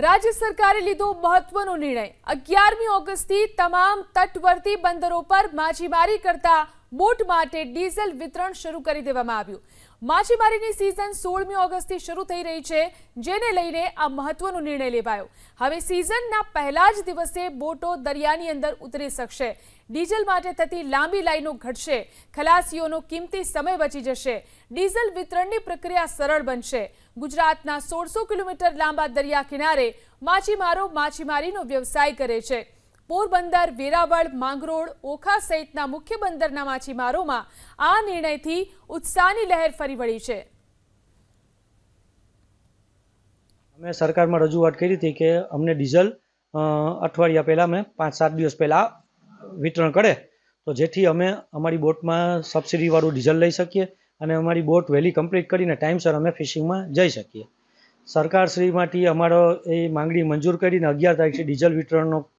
રાજ્ય સરકારે લીધો મહત્વનો નિર્ણય। 11મી ઓગસ્ટથી તમામ તટવર્તી બંદરો પર માછીમારી કરતા બોટ માટે ડીઝલ વિતરણ શરૂ કરી દેવામાં આવ્યું। માછીમારીની સિઝન 16મી ઓગસ્ટથી શરૂ થઈ રહી છે, જેને લઈને આ મહત્વનો નિર્ણય લેવાયો। હવે સિઝનના પહેલા જ દિવસે બોટો દરિયાની અંદર ઉતરી શકશે। ડીઝલ માટે થતી લાંબી લાઈનો ઘટશે, ખલાસીઓનો કિંમતી સમય બચી જશે, ડીઝલ વિતરણની પ્રક્રિયા સરળ બનશે। ગુજરાતના 1600 કિલોમીટર લાંબા દરિયા કિનારે માછીમારો માછીમારીનો વ્યવસાય કરે છે। પોરબંદર, વેરાવળ, માંગરોળ, ઓખા સહિતના મુખ્ય બંદરના માછીમારોમાં આ નિર્ણયથી ઉત્સાહની લહેર ફરી વળી છે। અમે સરકારમાં રજૂઆત કરી હતી કે અમને ડીઝલ અઠવાડિયા પહેલાં મેં 5-7 દિવસ પહેલાં વિતરણ કરે, તો જેથી અમે અમારી બોટમાં સબસિડીવાળું ડીઝલ લઈ શકીએ અને અમારી બોટ વહેલી કમ્પ્લીટ કરીને ટાઈમસર અમે ફિશિંગમાં જઈ શકીએ। સરકારશ્રીમાંથી અમારો એ માંગણી મંજૂર કરીને 11 તારીખથી ડીઝલ વિતરણનો